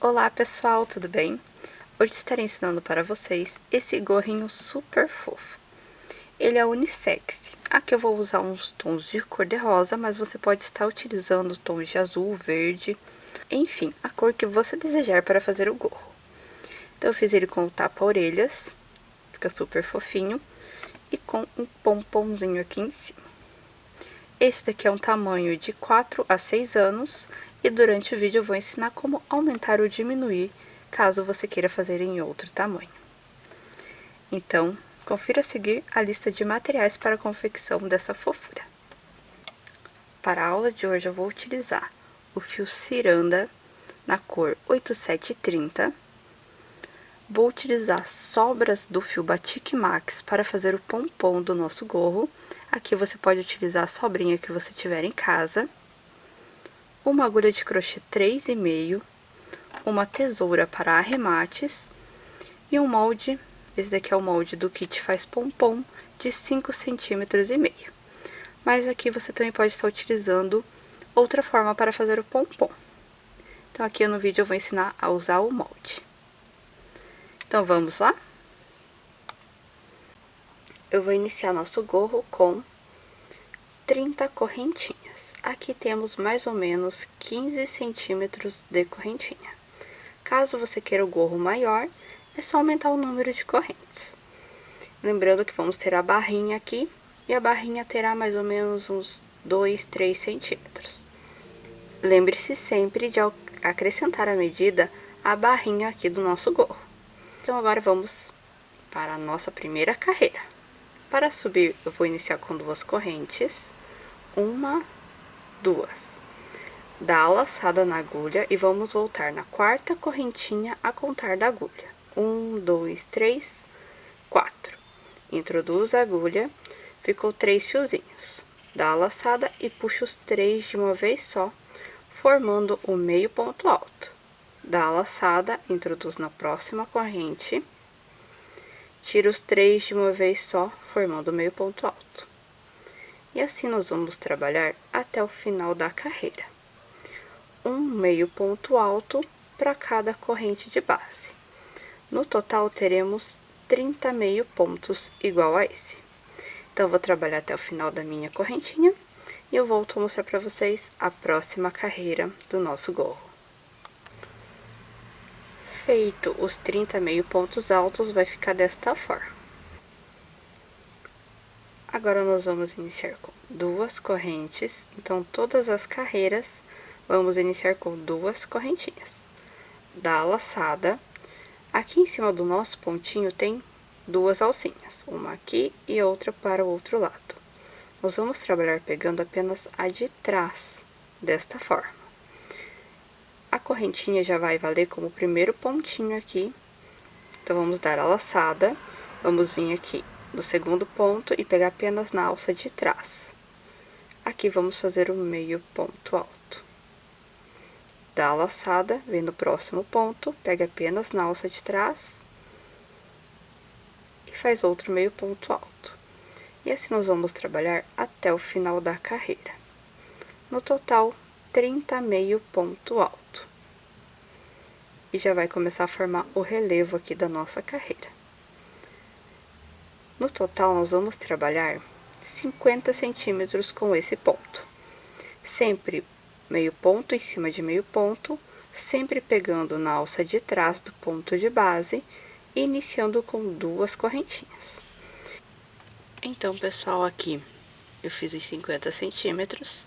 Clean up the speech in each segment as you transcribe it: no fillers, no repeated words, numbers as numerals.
Olá pessoal, tudo bem? Hoje estarei ensinando para vocês esse gorrinho super fofo. Ele é unissex. Aqui eu vou usar uns tons de cor de rosa, mas você pode estar utilizando tons de azul, verde, enfim, a cor que você desejar para fazer o gorro. Então eu fiz ele com o tapa-orelhas, fica super fofinho, e com um pomponzinho aqui em cima. Esse daqui é um tamanho de 4 a 6 anos, e durante o vídeo eu vou ensinar como aumentar ou diminuir, caso você queira fazer em outro tamanho. Então, confira a seguir a lista de materiais para a confecção dessa fofura. Para a aula de hoje eu vou utilizar o fio ciranda na cor 8730. Vou utilizar sobras do fio Batik Max para fazer o pompom do nosso gorro. Aqui você pode utilizar a sobrinha que você tiver em casa. Uma agulha de crochê 3,5, uma tesoura para arremates e um molde, esse daqui é o molde do kit faz pompom, de 5,5 cm. Mas aqui você também pode estar utilizando outra forma para fazer o pompom. Então aqui no vídeo eu vou ensinar a usar o molde. Então vamos lá? Eu vou iniciar nosso gorro com 30 correntinhas. Aqui temos mais ou menos 15 centímetros de correntinha. Caso você queira o gorro maior, é só aumentar o número de correntes. Lembrando que vamos ter a barrinha aqui, e a barrinha terá mais ou menos uns 2, 3 centímetros. Lembre-se sempre de acrescentar a medida à barrinha aqui do nosso gorro. Então agora vamos para a nossa primeira carreira. Para subir, eu vou iniciar com 2 correntes, 1, 2. Dá a laçada na agulha e vamos voltar na 4ª correntinha a contar da agulha. 1, 2, 3, 4. Introduz a agulha, ficou 3 fiozinhos. Dá a laçada e puxa os 3 de uma vez só, formando o meio ponto alto. Dá a laçada, introduz na próxima corrente, tira os 3 de uma vez só, formando o meio ponto alto. E assim nós vamos trabalhar até o final da carreira. Um meio ponto alto para cada corrente de base. No total, teremos 30 meio pontos igual a esse. Então, eu vou trabalhar até o final da minha correntinha e eu volto a mostrar para vocês a próxima carreira do nosso gorro. Feito os 30 meio pontos altos, vai ficar desta forma. Agora, nós vamos iniciar com 2 correntes, então, todas as carreiras, vamos iniciar com 2 correntinhas. Dá a laçada. Aqui em cima do nosso pontinho tem 2 alcinhas, uma aqui e outra para o outro lado. Nós vamos trabalhar pegando apenas a de trás, desta forma. A correntinha já vai valer como o primeiro pontinho aqui, então vamos dar a laçada, vamos vir aqui no segundo ponto e pegar apenas na alça de trás. Aqui vamos fazer o meio ponto alto. Dá a laçada, vem no próximo ponto, pega apenas na alça de trás e faz outro meio ponto alto. E assim nós vamos trabalhar até o final da carreira. No total, 30 meio ponto alto. E já vai começar a formar o relevo aqui da nossa carreira. No total, nós vamos trabalhar 50 centímetros com esse ponto. Sempre meio ponto em cima de meio ponto, sempre pegando na alça de trás do ponto de base e iniciando com 2 correntinhas. Então, pessoal, aqui eu fiz os 50 centímetros.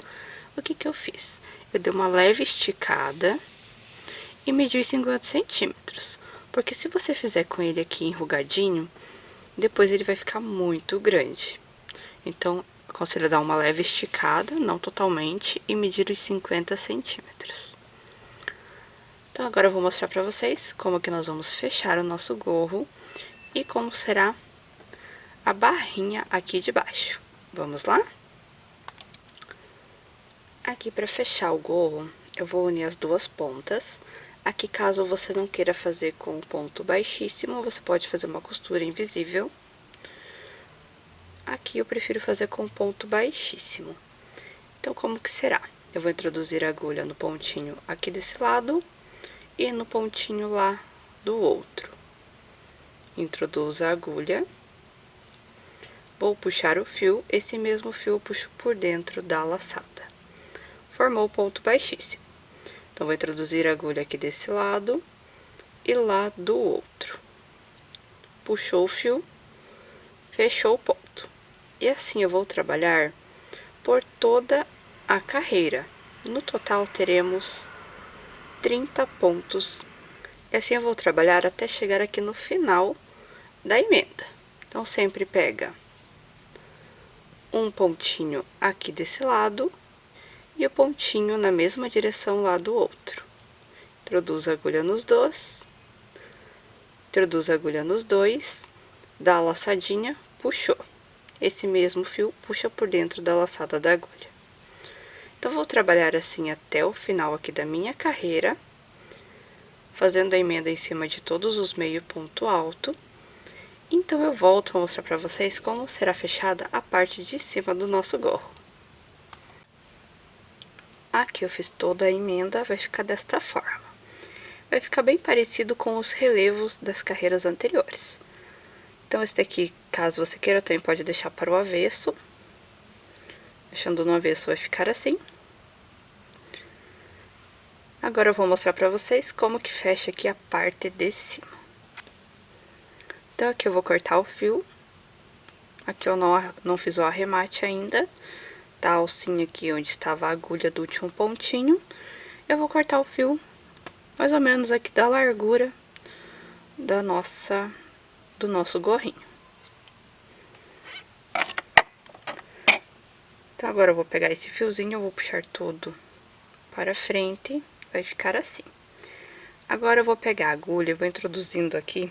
O que que eu fiz? Eu dei uma leve esticada e medi os 50 centímetros. Porque se você fizer com ele aqui enrugadinho, depois ele vai ficar muito grande. Então, eu aconselho dar uma leve esticada, não totalmente, e medir os 50 centímetros. Então, agora eu vou mostrar pra vocês como que nós vamos fechar o nosso gorro e como será a barrinha aqui de baixo. Vamos lá? Aqui, pra fechar o gorro, eu vou unir as 2 pontas. Aqui, caso você não queira fazer com um ponto baixíssimo, você pode fazer uma costura invisível. Aqui eu prefiro fazer com ponto baixíssimo. Então, como que será? Eu vou introduzir a agulha no pontinho aqui desse lado e no pontinho lá do outro. Introduzo a agulha. Vou puxar o fio, esse mesmo fio eu puxo por dentro da laçada. Formou o ponto baixíssimo. Então, vou introduzir a agulha aqui desse lado e lá do outro. Puxou o fio, fechou o ponto. E assim eu vou trabalhar por toda a carreira. No total, teremos 30 pontos. E assim eu vou trabalhar até chegar aqui no final da emenda. Então, sempre pega um pontinho aqui desse lado e o pontinho na mesma direção lá do outro. Introduz a agulha nos dois, introduz a agulha nos dois, dá a laçadinha, puxou. Esse mesmo fio puxa por dentro da laçada da agulha. Então, vou trabalhar assim até o final aqui da minha carreira, fazendo a emenda em cima de todos os meio ponto alto. Então, eu volto a mostrar pra vocês como será fechada a parte de cima do nosso gorro. Aqui eu fiz toda a emenda, vai ficar desta forma. Vai ficar bem parecido com os relevos das carreiras anteriores. Então, esse daqui, caso você queira, também pode deixar para o avesso. Deixando no avesso vai ficar assim. Agora eu vou mostrar pra vocês como que fecha aqui a parte de cima. Então, aqui eu vou cortar o fio. Aqui eu não fiz o arremate ainda. Tá a alcinha aqui onde estava a agulha do último pontinho. Eu vou cortar o fio mais ou menos aqui da largura do nosso gorrinho. Então, agora eu vou pegar esse fiozinho, eu vou puxar todo para frente, vai ficar assim. Agora eu vou pegar a agulha e vou introduzindo aqui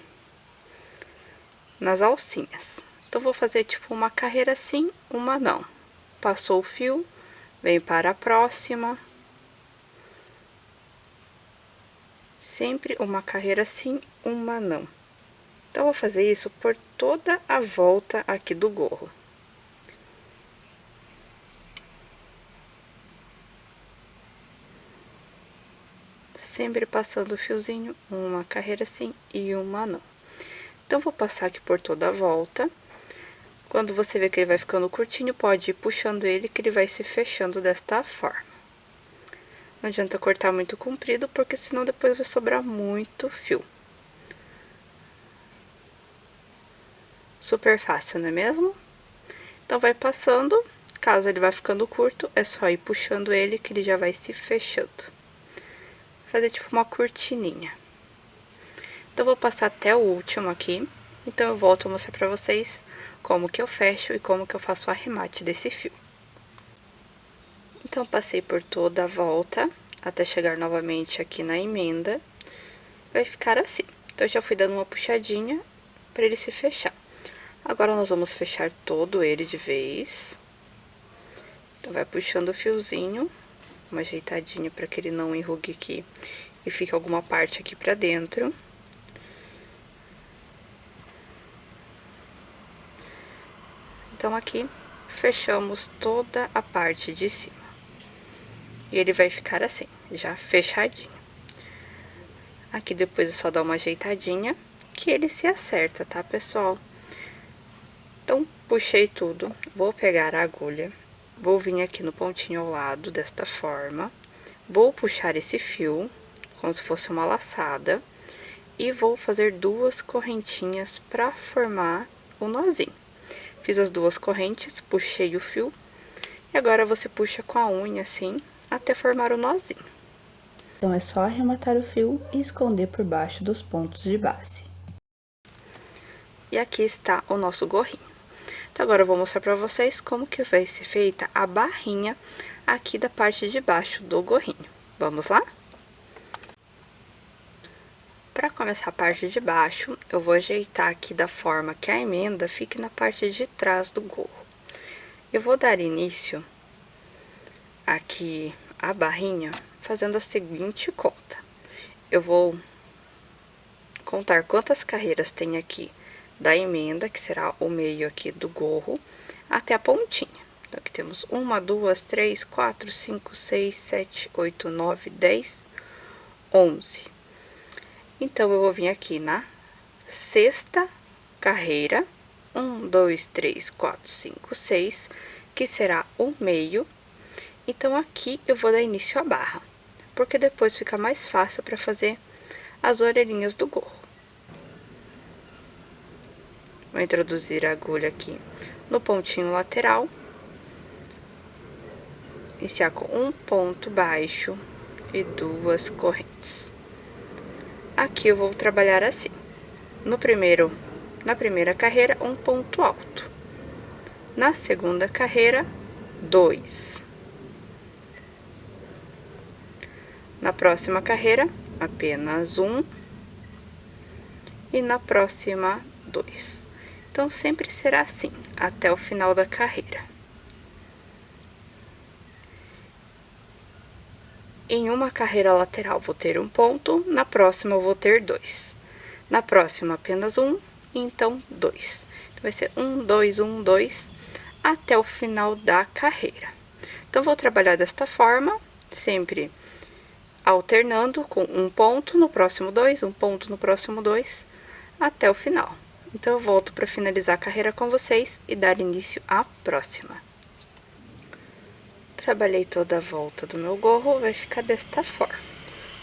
nas alcinhas. Então, vou fazer tipo uma carreira assim, uma não. Passou o fio, vem para a próxima. Sempre uma carreira assim, uma não. Então, eu vou fazer isso por toda a volta aqui do gorro. Sempre passando o fiozinho, uma carreira assim e uma não. Então, vou passar aqui por toda a volta. Quando você vê que ele vai ficando curtinho, pode ir puxando ele, que ele vai se fechando desta forma. Não adianta cortar muito comprido, porque senão depois vai sobrar muito fio. Super fácil, não é mesmo? Então, vai passando. Caso ele vá ficando curto, é só ir puxando ele, que ele já vai se fechando. Fazer tipo uma cortininha. Então, vou passar até o último aqui. Então, eu volto a mostrar pra vocês como que eu fecho e como que eu faço o arremate desse fio. Então, passei por toda a volta, até chegar novamente aqui na emenda. Vai ficar assim. Então, eu já fui dando uma puxadinha pra ele se fechar. Agora, nós vamos fechar todo ele de vez. Então, vai puxando o fiozinho, uma ajeitadinha pra que ele não enrugue aqui e fique alguma parte aqui pra dentro. Então, aqui, fechamos toda a parte de cima. E ele vai ficar assim, já fechadinho. Aqui, depois é só dar uma ajeitadinha, que ele se acerta, tá, pessoal? Então, puxei tudo, vou pegar a agulha, vou vir aqui no pontinho ao lado, desta forma. Vou puxar esse fio, como se fosse uma laçada, e vou fazer duas correntinhas pra formar o nozinho. Fiz as duas correntes, puxei o fio, e agora você puxa com a unha assim, até formar o nozinho. Então, é só arrematar o fio e esconder por baixo dos pontos de base. E aqui está o nosso gorrinho. Então, agora eu vou mostrar pra vocês como que vai ser feita a barrinha aqui da parte de baixo do gorrinho. Vamos lá? Para começar a parte de baixo, eu vou ajeitar aqui da forma que a emenda fique na parte de trás do gorro. Eu vou dar início aqui a barrinha fazendo a seguinte conta. Eu vou contar quantas carreiras tem aqui da emenda, que será o meio aqui do gorro, até a pontinha. Então, aqui temos 1, 2, 3, 4, 5, 6, 7, 8, 9, 10, 11. Então, eu vou vir aqui na sexta carreira, 1, 2, 3, 4, 5, 6, que será o meio. Então, aqui eu vou dar início à barra, porque depois fica mais fácil para fazer as orelhinhas do gorro. Vou introduzir a agulha aqui no pontinho lateral, iniciar com um ponto baixo e 2 correntes. Aqui eu vou trabalhar assim. Na primeira carreira, um ponto alto. Na segunda carreira, 2. Na próxima carreira, apenas 1. E na próxima, 2. Então, sempre será assim, até o final da carreira. Em uma carreira lateral, vou ter um ponto, na próxima, eu vou ter 2. Na próxima, apenas 1, então 2. Então, vai ser 1, 2, 1, 2, até o final da carreira. Então, vou trabalhar desta forma, sempre alternando com um ponto no próximo 2, um ponto no próximo 2, até o final. Então, eu volto para finalizar a carreira com vocês e dar início à próxima. Trabalhei toda a volta do meu gorro, vai ficar desta forma.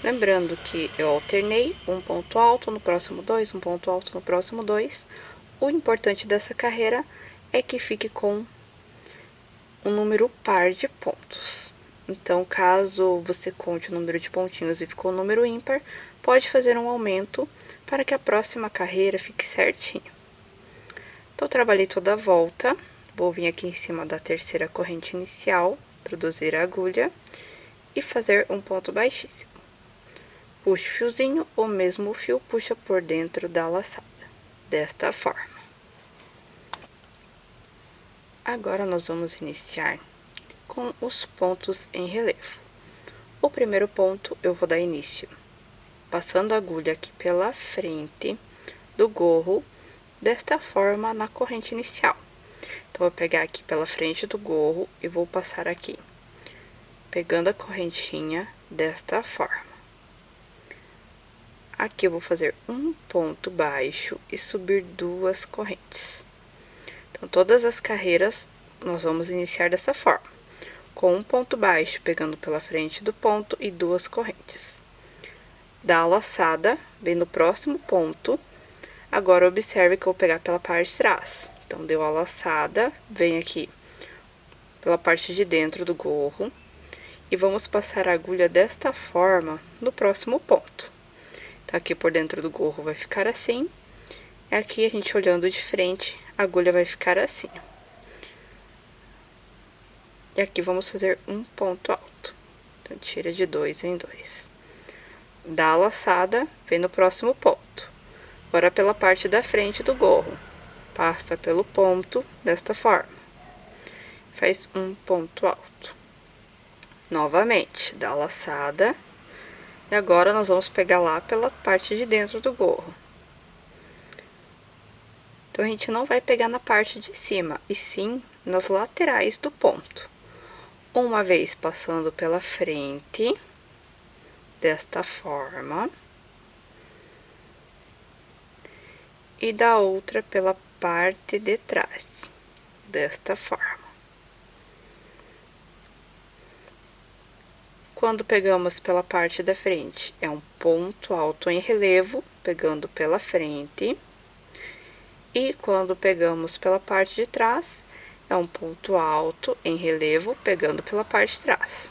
Lembrando que eu alternei um ponto alto no próximo 2, um ponto alto no próximo 2. O importante dessa carreira é que fique com um número par de pontos. Então, caso você conte o número de pontinhos e ficou um número ímpar, pode fazer um aumento para que a próxima carreira fique certinho. Então, trabalhei toda a volta, vou vir aqui em cima da terceira corrente inicial, introduzir a agulha e fazer um ponto baixíssimo. Puxe o fiozinho, o mesmo fio puxa por dentro da laçada, desta forma. Agora, nós vamos iniciar com os pontos em relevo. O primeiro ponto, eu vou dar início passando a agulha aqui pela frente do gorro, desta forma, na corrente inicial. Então, vou pegar aqui pela frente do gorro e vou passar aqui, pegando a correntinha desta forma. Aqui eu vou fazer um ponto baixo e subir 2 correntes. Então, todas as carreiras nós vamos iniciar dessa forma, com um ponto baixo pegando pela frente do ponto e 2 correntes. Dá a laçada, bem no próximo ponto. Agora, observe que eu vou pegar pela parte de trás. Então, deu a laçada, vem aqui pela parte de dentro do gorro e vamos passar a agulha desta forma no próximo ponto. Então, aqui por dentro do gorro vai ficar assim, e aqui a gente olhando de frente, a agulha vai ficar assim. E aqui vamos fazer um ponto alto. Então, tira de 2 em 2. Dá a laçada, vem no próximo ponto. Agora, pela parte da frente do gorro, passa pelo ponto desta forma. Faz um ponto alto. Novamente, dá a laçada. E agora, nós vamos pegar lá pela parte de dentro do gorro. Então, a gente não vai pegar na parte de cima, e sim nas laterais do ponto. Uma vez passando pela frente, desta forma. E da outra pela parte de trás, desta forma. Quando pegamos pela parte da frente, é um ponto alto em relevo, pegando pela frente. E quando pegamos pela parte de trás, é um ponto alto em relevo, pegando pela parte de trás.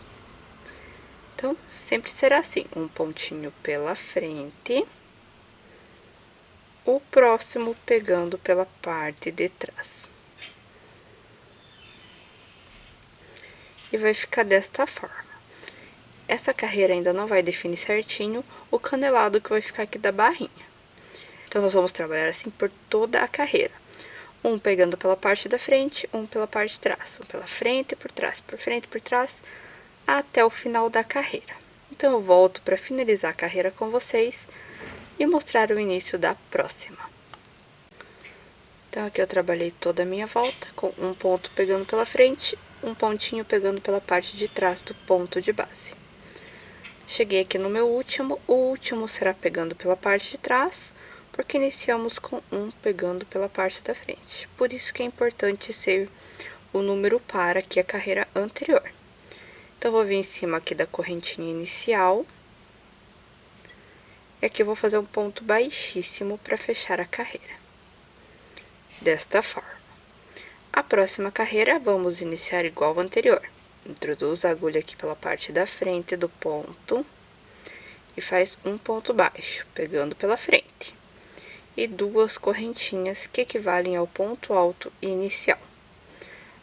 Então, sempre será assim, um pontinho pela frente, o próximo pegando pela parte de trás. E vai ficar desta forma. Essa carreira ainda não vai definir certinho o canelado que vai ficar aqui da barrinha. Então, nós vamos trabalhar assim por toda a carreira. Um pegando pela parte da frente, um pela parte de trás. Um pela frente, por trás, por frente, por trás, até o final da carreira. Então, eu volto para finalizar a carreira com vocês e mostrar o início da próxima. Então, aqui eu trabalhei toda a minha volta com um ponto pegando pela frente, um pontinho pegando pela parte de trás do ponto de base. Cheguei aqui no meu último, o último será pegando pela parte de trás, porque iniciamos com um pegando pela parte da frente. Por isso que é importante ser o número par aqui a carreira anterior. Então, vou vir em cima aqui da correntinha inicial. E aqui eu vou fazer um ponto baixíssimo para fechar a carreira. Desta forma. A próxima carreira, vamos iniciar igual ao anterior. Introduz a agulha aqui pela parte da frente do ponto e faz um ponto baixo, pegando pela frente. E duas correntinhas que equivalem ao ponto alto inicial.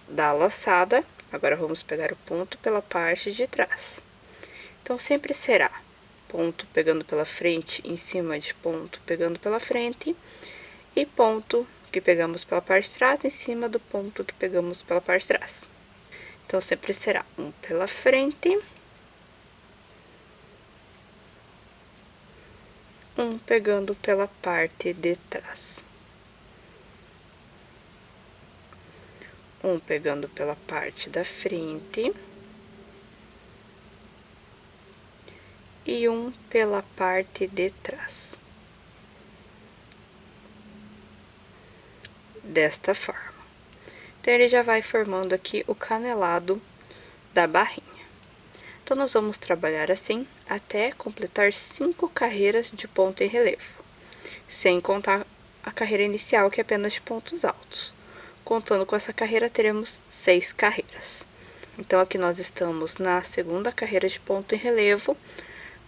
Dá a laçada, agora vamos pegar o ponto pela parte de trás. Então, sempre será ponto pegando pela frente, em cima de ponto pegando pela frente, e ponto que pegamos pela parte de trás, em cima do ponto que pegamos pela parte de trás. Então, sempre será um pela frente, um pegando pela parte de trás. Um pegando pela parte da frente. E um pela parte de trás. Desta forma. Então, ele já vai formando aqui o canelado da barrinha. Então, nós vamos trabalhar assim até completar 5 carreiras de ponto em relevo, sem contar a carreira inicial, que é apenas de pontos altos. Contando com essa carreira, teremos 6 carreiras. Então, aqui nós estamos na segunda carreira de ponto em relevo,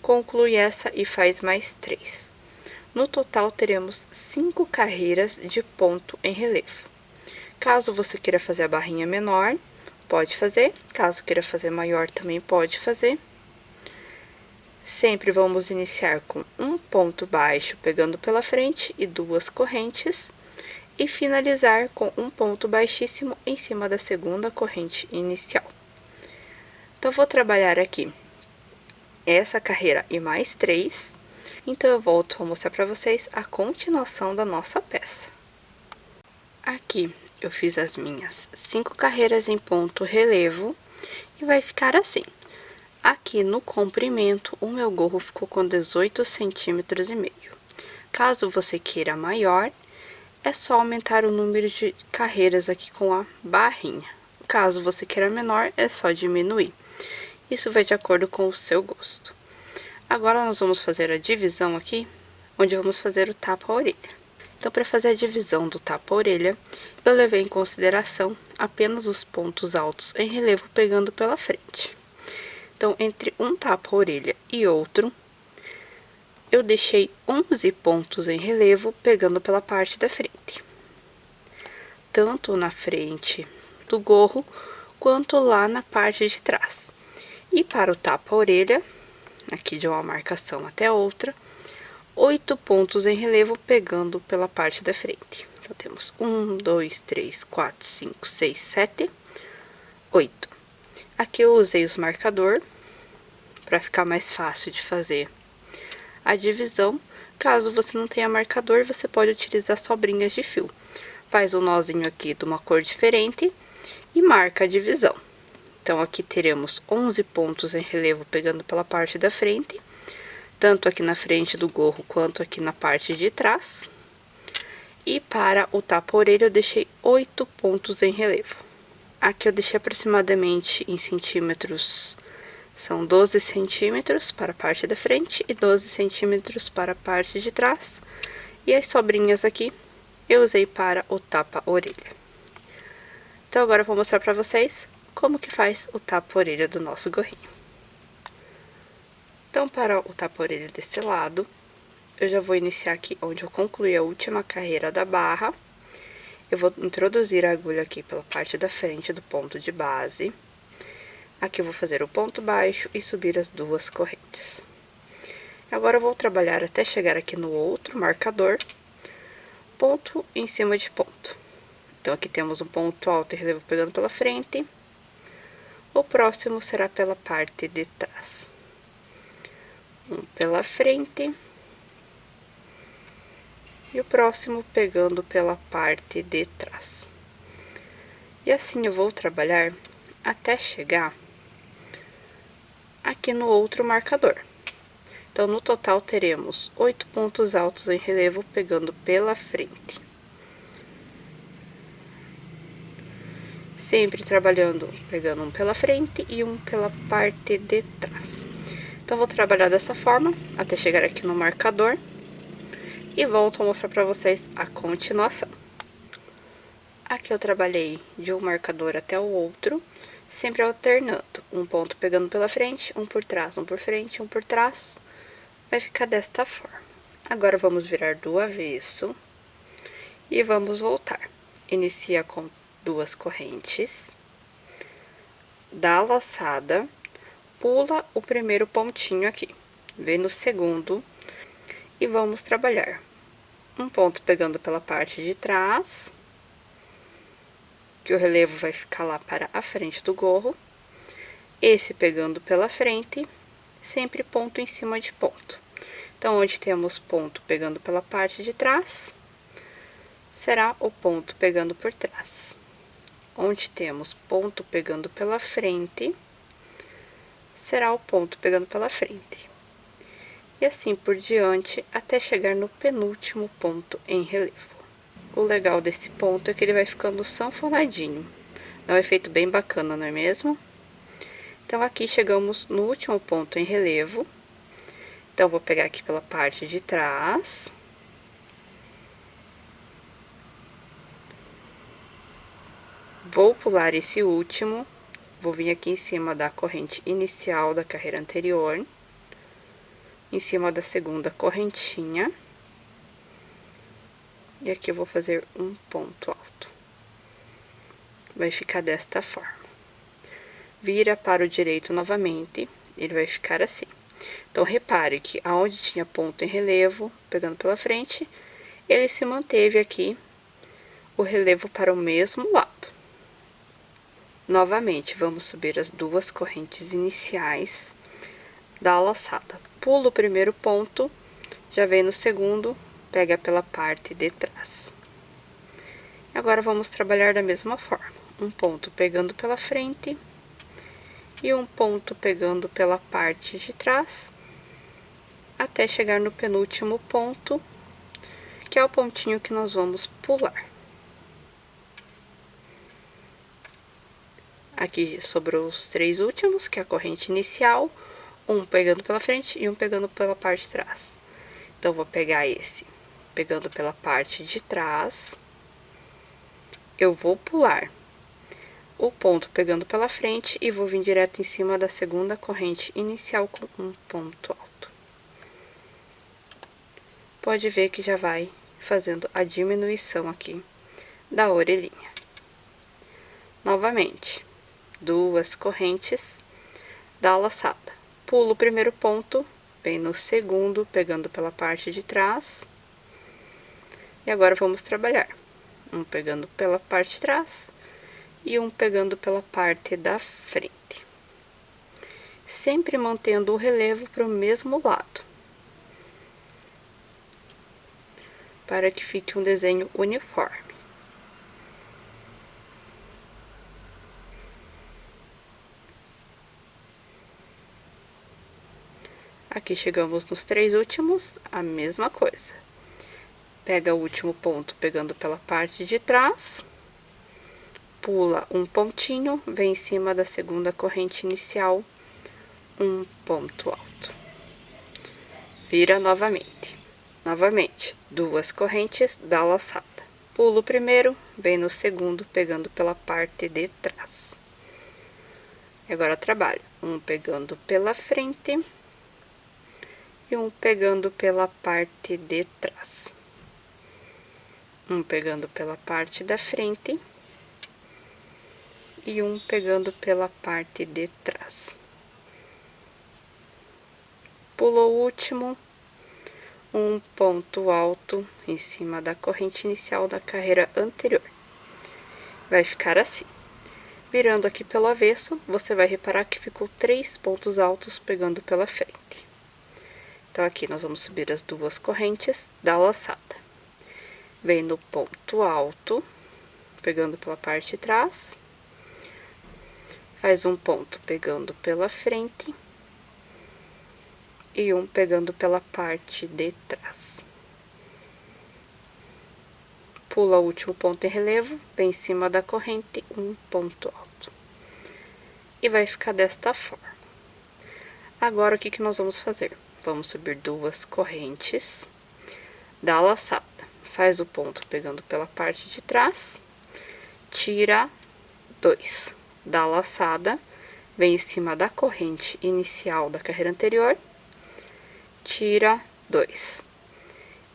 conclui essa e faz mais 3. No total, teremos 5 carreiras de ponto em relevo. Caso você queira fazer a barrinha menor, pode fazer. Caso queira fazer maior, também pode fazer. Sempre vamos iniciar com um ponto baixo pegando pela frente e duas correntes. E finalizar com um ponto baixíssimo em cima da segunda corrente inicial. Então, vou trabalhar aqui essa carreira e mais 3. Então, eu volto a mostrar para vocês a continuação da nossa peça. Aqui, eu fiz as minhas 5 carreiras em ponto relevo e vai ficar assim. Aqui no comprimento, o meu gorro ficou com 18 centímetros e meio. Caso você queira maior, é só aumentar o número de carreiras aqui com a barrinha. Caso você queira menor, é só diminuir. Isso vai de acordo com o seu gosto. Agora, nós vamos fazer a divisão aqui, onde vamos fazer o tapa-orelha. Então, para fazer a divisão do tapa-orelha, eu levei em consideração apenas os pontos altos em relevo pegando pela frente. Então, entre um tapa-orelha e outro, eu deixei 11 pontos em relevo pegando pela parte da frente. Tanto na frente do gorro, quanto lá na parte de trás. E para o tapa-orelha, aqui de uma marcação até outra, 8 pontos em relevo pegando pela parte da frente. Então, temos 1, 2, 3, 4, 5, 6, 7, 8. Aqui eu usei os marcador para ficar mais fácil de fazer a divisão. Caso você não tenha marcador, você pode utilizar sobrinhas de fio. Faz um nozinho aqui de uma cor diferente e marca a divisão. Então, aqui teremos 11 pontos em relevo pegando pela parte da frente, tanto aqui na frente do gorro quanto aqui na parte de trás. E para o tapa-orelha, eu deixei 8 pontos em relevo. Aqui eu deixei aproximadamente em centímetros, são 12 centímetros para a parte da frente e 12 centímetros para a parte de trás. E as sobrinhas aqui eu usei para o tapa-orelha. Então, agora eu vou mostrar para vocês como que faz o tapa-orelha do nosso gorrinho. Então, para o tapa-orelha desse lado, eu já vou iniciar aqui onde eu concluí a última carreira da barra. Eu vou introduzir a agulha aqui pela parte da frente do ponto de base. Aqui eu vou fazer o ponto baixo e subir as duas correntes. Agora, eu vou trabalhar até chegar aqui no outro marcador, ponto em cima de ponto. Então, aqui temos um ponto alto e relevo pegando pela frente. O próximo será pela parte de trás. Um pela frente. e o próximo pegando pela parte de trás. E assim eu vou trabalhar até chegar aqui no outro marcador. Então, no total, teremos 8 pontos altos em relevo pegando pela frente. Sempre trabalhando, pegando um pela frente e um pela parte de trás. Então, vou trabalhar dessa forma até chegar aqui no marcador e volto a mostrar para vocês a continuação. Aqui eu trabalhei de um marcador até o outro, sempre alternando, um ponto pegando pela frente, um por trás, um por frente, um por trás. Vai ficar desta forma. Agora, vamos virar do avesso e vamos voltar. Inicia com 2 correntes, dá a laçada, pula o primeiro pontinho aqui, vem no segundo e vamos trabalhar. Um ponto pegando pela parte de trás, que o relevo vai ficar lá para a frente do gorro. Esse pegando pela frente, sempre ponto em cima de ponto. Então, onde temos ponto pegando pela parte de trás, será o ponto pegando por trás. Onde temos ponto pegando pela frente, será o ponto pegando pela frente. E assim por diante, até chegar no penúltimo ponto em relevo. O legal desse ponto é que ele vai ficando sanfonadinho. Dá um efeito bem bacana, não é mesmo? Então, aqui chegamos no último ponto em relevo. Então, vou pegar aqui pela parte de trás. Vou pular esse último, vou vir aqui em cima da corrente inicial da carreira anterior, em cima da segunda correntinha, e aqui eu vou fazer um ponto alto. Vai ficar desta forma. Vira para o direito novamente, ele vai ficar assim. Então, repare que aonde tinha ponto em relevo, pegando pela frente, ele se manteve aqui, o relevo para o mesmo lado. Novamente, vamos subir as 2 correntes iniciais, dá a laçada. Pula o primeiro ponto, já vem no segundo, pega pela parte de trás. Agora, vamos trabalhar da mesma forma. Um ponto pegando pela frente e um ponto pegando pela parte de trás, até chegar no penúltimo ponto, que é o pontinho que nós vamos pular. Aqui sobrou os 3 últimos, que é a corrente inicial, um pegando pela frente e um pegando pela parte de trás. Então, vou pegar esse pegando pela parte de trás, eu vou pular o ponto pegando pela frente e vou vir direto em cima da segunda corrente inicial com um ponto alto. Pode ver que já vai fazendo a diminuição aqui da orelhinha. Novamente, 2 correntes, dá a laçada. Pulo o primeiro ponto, vem no segundo, pegando pela parte de trás. E agora vamos trabalhar. Um pegando pela parte de trás e um pegando pela parte da frente. Sempre mantendo o relevo para o mesmo lado, para que fique um desenho uniforme. Aqui chegamos nos 3 últimos, a mesma coisa. Pega o último ponto pegando pela parte de trás, pula um pontinho, vem em cima da segunda corrente inicial, um ponto alto. Vira novamente. Novamente, 2 correntes, dá laçada. Pula o primeiro, vem no segundo, pegando pela parte de trás. E agora trabalho, um pegando pela frente e um pegando pela parte de trás. Um pegando pela parte da frente e um pegando pela parte de trás. Pulou o último, um ponto alto em cima da corrente inicial da carreira anterior. Vai ficar assim. Virando aqui pelo avesso, você vai reparar que ficou 3 pontos altos pegando pela frente. Então, aqui nós vamos subir as 2 correntes, dá a laçada. vem no ponto alto, pegando pela parte de trás, faz um ponto pegando pela frente e um pegando pela parte de trás. Pula o último ponto em relevo, vem em cima da corrente, um ponto alto. E vai ficar desta forma. Agora, o que nós vamos fazer? Vamos subir 2 correntes da laçada. Faz o ponto pegando pela parte de trás, tira 2 da laçada, vem em cima da corrente inicial da carreira anterior, tira 2.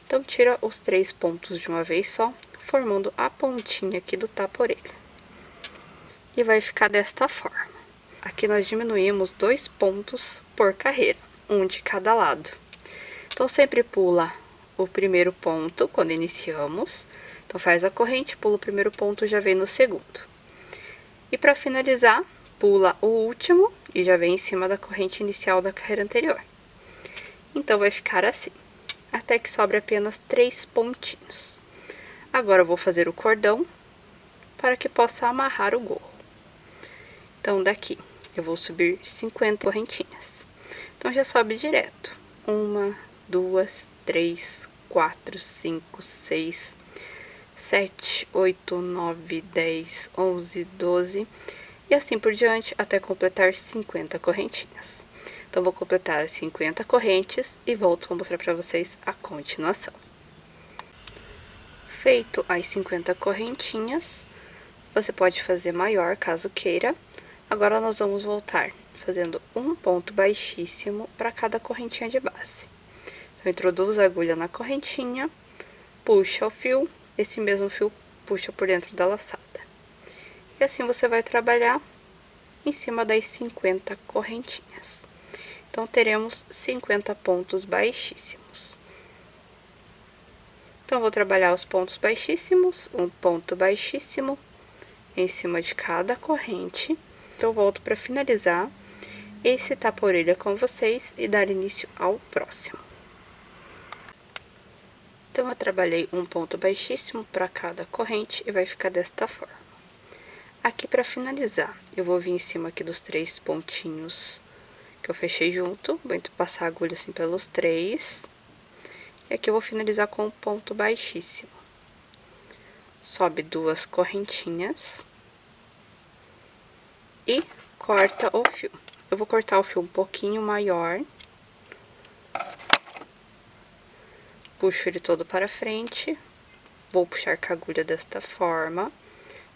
Então, tira os 3 pontos de uma vez só, formando a pontinha aqui do tapa-orelha. E vai ficar desta forma. Aqui nós diminuímos 2 pontos por carreira, um de cada lado. Então, sempre pula o primeiro ponto quando iniciamos. Então, faz a corrente, pula o primeiro ponto, já vem no segundo. E para finalizar, pula o último e já vem em cima da corrente inicial da carreira anterior. Então, vai ficar assim, até que sobre apenas 3 pontinhos. Agora, eu vou fazer o cordão para que possa amarrar o gorro. Então, daqui, eu vou subir 50 correntinhas. Então, já sobe direto. 1, 2, 3, 4, 5, 6, 7, 8, 9, 10, 11, 12 e assim por diante até completar 50 correntinhas. Então, vou completar as 50 correntes e volto a mostrar para vocês a continuação. Feito as 50 correntinhas, você pode fazer maior caso queira. Agora, nós vamos voltar fazendo um ponto baixíssimo para cada correntinha de base. Então, introduz a agulha na correntinha, puxa o fio, esse mesmo fio puxa por dentro da laçada. E assim você vai trabalhar em cima das 50 correntinhas. Então, teremos 50 pontos baixíssimos. Então, vou trabalhar os pontos baixíssimos, um ponto baixíssimo em cima de cada corrente. Então, volto para finalizar esse tapa-orelha com vocês e dar início ao próximo. Então, eu trabalhei um ponto baixíssimo para cada corrente e vai ficar desta forma. Aqui, para finalizar, eu vou vir em cima aqui dos 3 pontinhos que eu fechei junto, vou passar a agulha assim pelos 3. E aqui eu vou finalizar com um ponto baixíssimo. Sobe 2 correntinhas e corta o fio. Eu vou cortar o fio um pouquinho maior. Puxo ele todo para frente. Vou puxar com a agulha desta forma,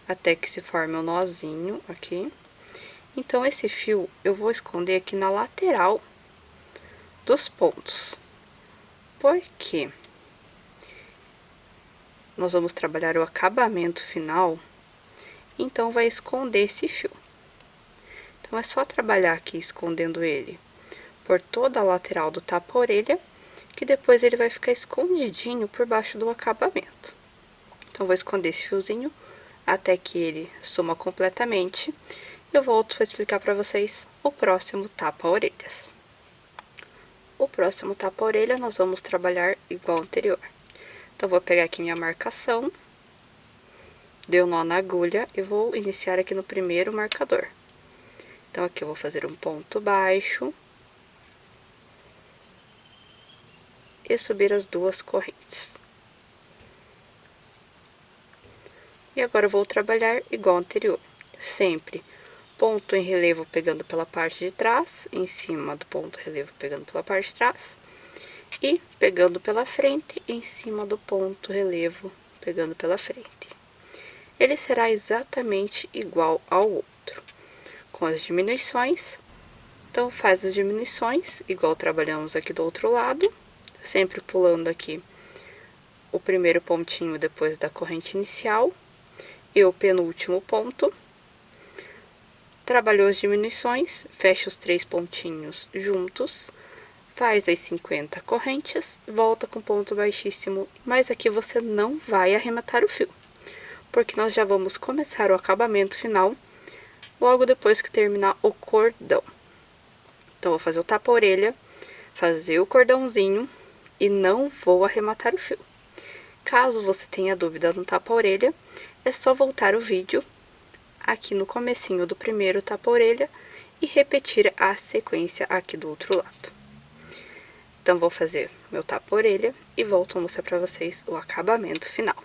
até que se forme um nozinho aqui. Então, esse fio eu vou esconder aqui na lateral dos pontos. Por quê? Nós vamos trabalhar o acabamento final, então vai esconder esse fio. Então, é só trabalhar aqui escondendo ele por toda a lateral do tapa-orelha, que depois ele vai ficar escondidinho por baixo do acabamento. Então, vou esconder esse fiozinho até que ele suma completamente. Eu volto a explicar para vocês o próximo tapa-orelhas. O próximo tapa-orelha nós vamos trabalhar igual ao anterior. Então, vou pegar aqui minha marcação, deu nó na agulha e vou iniciar aqui no primeiro marcador. Então, aqui eu vou fazer um ponto baixo e subir as 2 correntes. E agora eu vou trabalhar igual ao anterior, sempre ponto em relevo pegando pela parte de trás, em cima do ponto relevo pegando pela parte de trás, e pegando pela frente, em cima do ponto relevo pegando pela frente. Ele será exatamente igual ao outro, com as diminuições. Então, faz as diminuições, igual trabalhamos aqui do outro lado, sempre pulando aqui o primeiro pontinho depois da corrente inicial e o penúltimo ponto. Trabalhou as diminuições, fecha os 3 pontinhos juntos, faz as 50 correntes, volta com ponto baixíssimo, mas aqui você não vai arrematar o fio, porque nós já vamos começar o acabamento final logo depois que terminar o cordão. Então, vou fazer o tapa-orelha, fazer o cordãozinho e não vou arrematar o fio. Caso você tenha dúvida no tapa-orelha, é só voltar o vídeo aqui no comecinho do primeiro tapa-orelha e repetir a sequência aqui do outro lado. Então, vou fazer meu tapa-orelha e volto a mostrar pra vocês o acabamento final.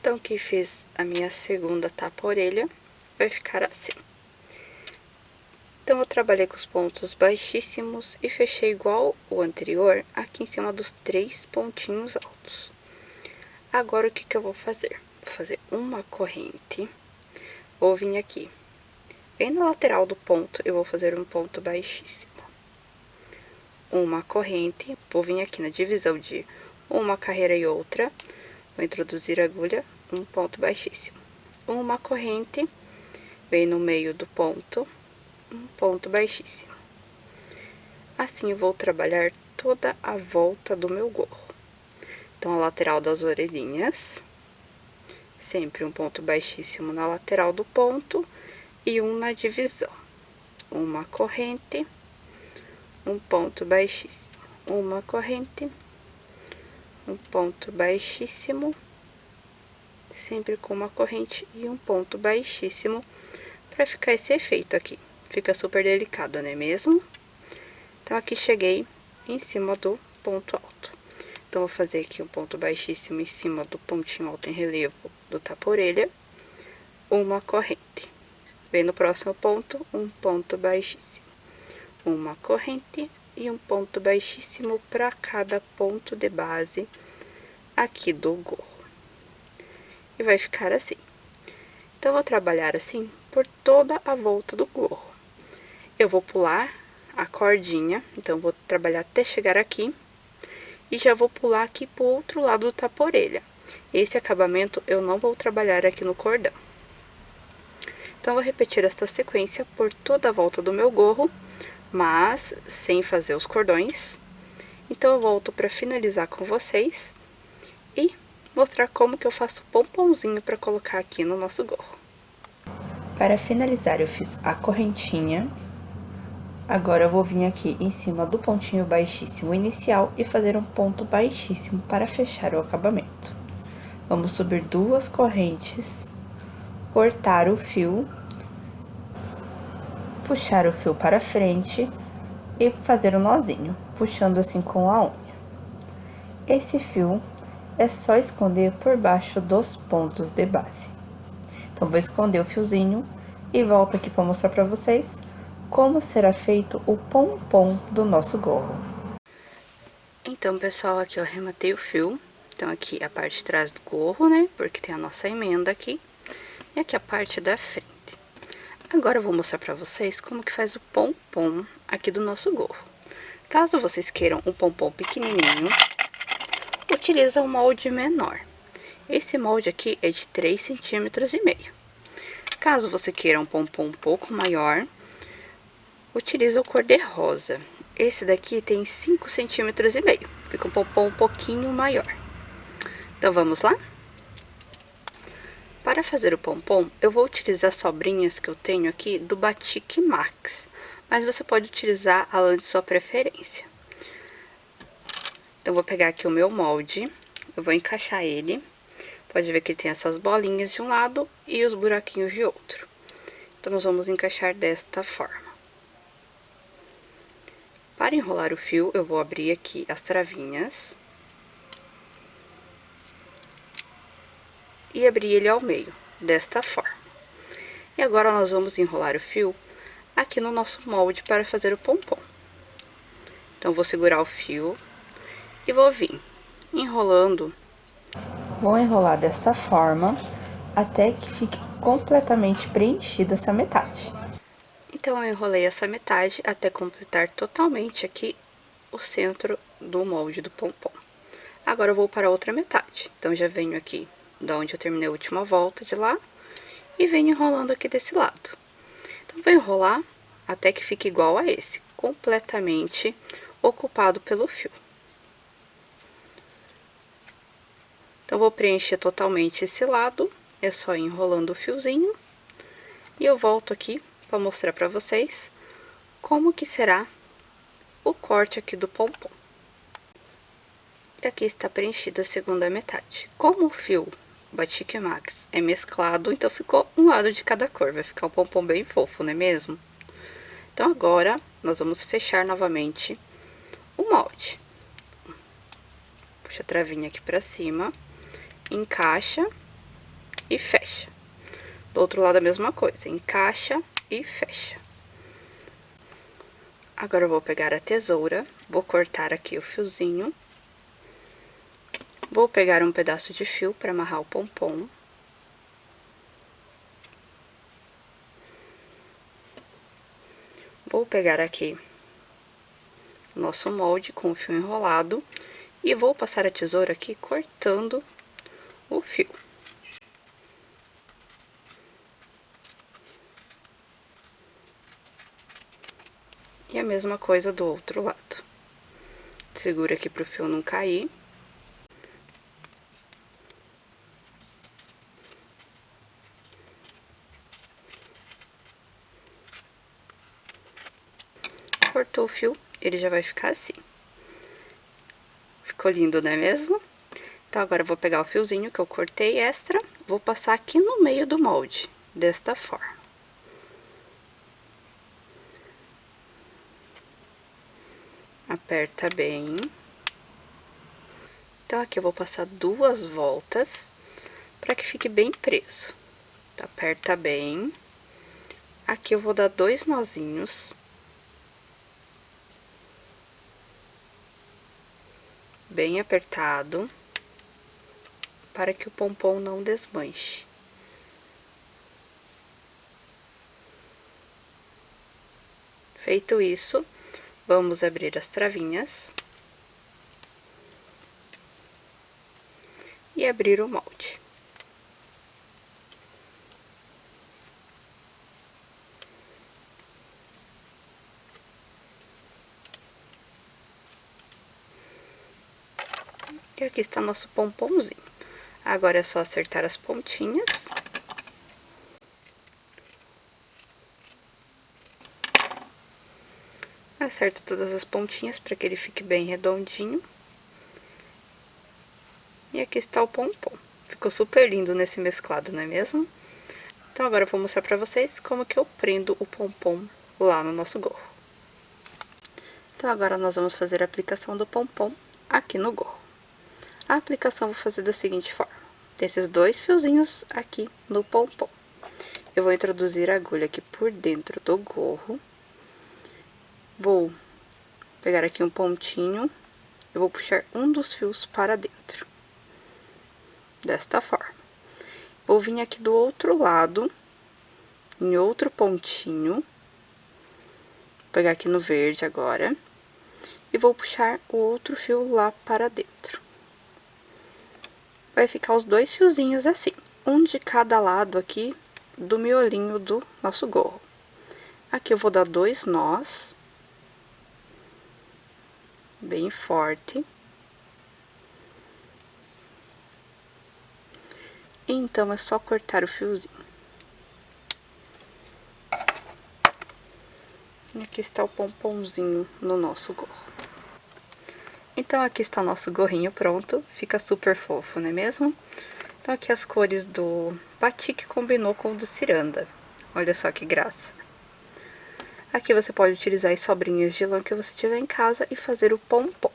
Então, aqui fiz a minha segunda tapa-orelha, vai ficar assim. Então, eu trabalhei com os pontos baixíssimos e fechei igual o anterior, aqui em cima dos 3 pontinhos altos. Agora, o que que eu vou fazer? Vou fazer uma corrente, vou vir aqui. Bem na lateral do ponto, eu vou fazer um ponto baixíssimo. Uma corrente, vou vir aqui na divisão de uma carreira e outra, vou introduzir a agulha, um ponto baixíssimo. Uma corrente, vem no meio do ponto, um ponto baixíssimo. Assim, eu vou trabalhar toda a volta do meu gorro. Então, a lateral das orelhinhas, sempre um ponto baixíssimo na lateral do ponto e um na divisão. Uma corrente, um ponto baixíssimo. Uma corrente, um ponto baixíssimo, sempre com uma corrente e um ponto baixíssimo, para ficar esse efeito aqui. Fica super delicado, não é mesmo? Então, aqui cheguei em cima do ponto alto. Então, vou fazer aqui um ponto baixíssimo em cima do pontinho alto em relevo do tapa-orelha, uma corrente. Vem no próximo ponto, um ponto baixíssimo. Uma corrente e um ponto baixíssimo para cada ponto de base aqui do gorro. E vai ficar assim. Então, eu vou trabalhar assim por toda a volta do gorro. Eu vou pular a cordinha, então, vou trabalhar até chegar aqui. E já vou pular aqui pro outro lado do tapa-orelha. Esse acabamento eu não vou trabalhar aqui no cordão. Então, vou repetir esta sequência por toda a volta do meu gorro, mas sem fazer os cordões. Então, eu volto para finalizar com vocês e mostrar como que eu faço o pomponzinho para colocar aqui no nosso gorro. Para finalizar, eu fiz a correntinha. Agora, eu vou vir aqui em cima do pontinho baixíssimo inicial e fazer um ponto baixíssimo para fechar o acabamento. Vamos subir 2 correntes, cortar o fio, puxar o fio para frente e fazer um nozinho, puxando assim com a unha. Esse fio é só esconder por baixo dos pontos de base. Então, vou esconder o fiozinho e volto aqui para mostrar para vocês como será feito o pompom do nosso gorro. Então, pessoal, aqui eu arrematei o fio. Então, aqui a parte de trás do gorro, né? Porque tem a nossa emenda aqui. E aqui a parte da frente. Agora, eu vou mostrar pra vocês como que faz o pompom aqui do nosso gorro. Caso vocês queiram um pompom pequenininho, utiliza um molde menor. Esse molde aqui é de 3,5 cm. Caso você queira um pompom um pouco maior, utiliza o cor-de-rosa. Esse daqui tem 5,5 cm. Fica um pompom um pouquinho maior. Então, vamos lá? Para fazer o pompom, eu vou utilizar sobrinhas que eu tenho aqui do Batik Max. Mas você pode utilizar a lã de sua preferência. Então, vou pegar aqui o meu molde. Eu vou encaixar ele. Pode ver que tem essas bolinhas de um lado e os buraquinhos de outro. Então, nós vamos encaixar desta forma. Para enrolar o fio, eu vou abrir aqui as travinhas e abrir ele ao meio, desta forma. E agora, nós vamos enrolar o fio aqui no nosso molde para fazer o pompom. Então, vou segurar o fio e vou vir enrolando. Vou enrolar desta forma até que fique completamente preenchida essa metade. Então, eu enrolei essa metade até completar totalmente aqui o centro do molde do pompom. Agora, eu vou para a outra metade. Então, já venho aqui da onde eu terminei a última volta de lá e venho enrolando aqui desse lado. Então, vou enrolar até que fique igual a esse, completamente ocupado pelo fio. Então, vou preencher totalmente esse lado, é só ir enrolando o fiozinho. E eu volto aqui para mostrar para vocês como que será o corte aqui do pompom. E aqui está preenchida a segunda metade. Como o fio Batik Max é mesclado, então ficou um lado de cada cor. Vai ficar um pompom bem fofo, não é mesmo? Então agora, nós vamos fechar novamente o molde. Puxa a travinha aqui pra cima, encaixa e fecha. Do outro lado a mesma coisa, encaixa e fecha. Agora eu vou pegar a tesoura, vou cortar aqui o fiozinho. Vou pegar um pedaço de fio para amarrar o pompom. Vou pegar aqui o nosso molde com o fio enrolado e vou passar a tesoura aqui cortando o fio. E a mesma coisa do outro lado. Segura aqui para o fio não cair. Cortou o fio, ele já vai ficar assim. Ficou lindo, não é mesmo? Então, agora eu vou pegar o fiozinho que eu cortei extra, vou passar aqui no meio do molde, desta forma. Aperta bem. Então, aqui eu vou passar 2 voltas, para que fique bem preso. Aperta bem. Aqui eu vou dar 2 nozinhos. Bem apertado, para que o pompom não desmanche. Feito isso, vamos abrir as travinhas e abrir o molde. E aqui está nosso pomponzinho. Agora é só acertar as pontinhas. Acerta todas as pontinhas para que ele fique bem redondinho. E aqui está o pompom. Ficou super lindo nesse mesclado, não é mesmo? Então agora eu vou mostrar para vocês como que eu prendo o pompom lá no nosso gorro. Então agora nós vamos fazer a aplicação do pompom aqui no gorro. A aplicação eu vou fazer da seguinte forma. Tem esses 2 fiozinhos aqui no pompom. Eu vou introduzir a agulha aqui por dentro do gorro. Vou pegar aqui um pontinho. Eu vou puxar um dos fios para dentro. Desta forma. Vou vir aqui do outro lado, em outro pontinho. Vou pegar aqui no verde agora. E vou puxar o outro fio lá para dentro. Vai ficar os 2 fiozinhos assim, um de cada lado aqui do miolinho do nosso gorro. Aqui eu vou dar 2 nós, bem forte. Então, é só cortar o fiozinho. E aqui está o pomponzinho no nosso gorro. Então, aqui está o nosso gorrinho pronto, fica super fofo, não é mesmo? Então, aqui as cores do batik combinou com o do ciranda. Olha só que graça. Aqui você pode utilizar as sobrinhas de lã que você tiver em casa e fazer o pompom.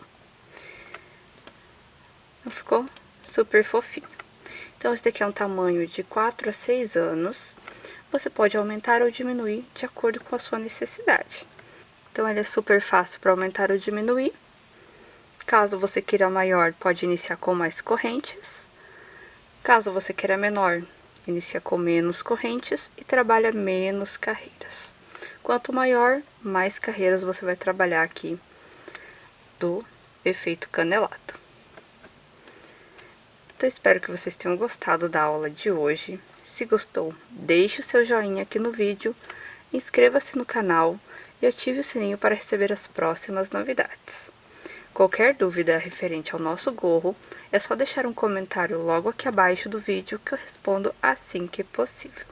Ficou super fofinho. Então, esse daqui é um tamanho de 4 a 6 anos. Você pode aumentar ou diminuir de acordo com a sua necessidade. Então, ele é super fácil para aumentar ou diminuir. Caso você queira maior, pode iniciar com mais correntes. Caso você queira menor, inicia com menos correntes e trabalha menos carreiras. Quanto maior, mais carreiras você vai trabalhar aqui do efeito canelado. Então, espero que vocês tenham gostado da aula de hoje. Se gostou, deixe o seu joinha aqui no vídeo, inscreva-se no canal e ative o sininho para receber as próximas novidades. Qualquer dúvida referente ao nosso gorro, é só deixar um comentário logo aqui abaixo do vídeo que eu respondo assim que possível.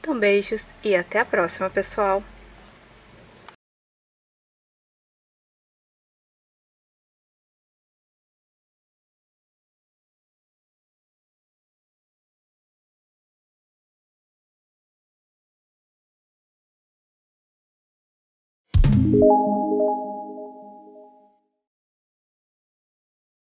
Então, beijos e até a próxima, pessoal!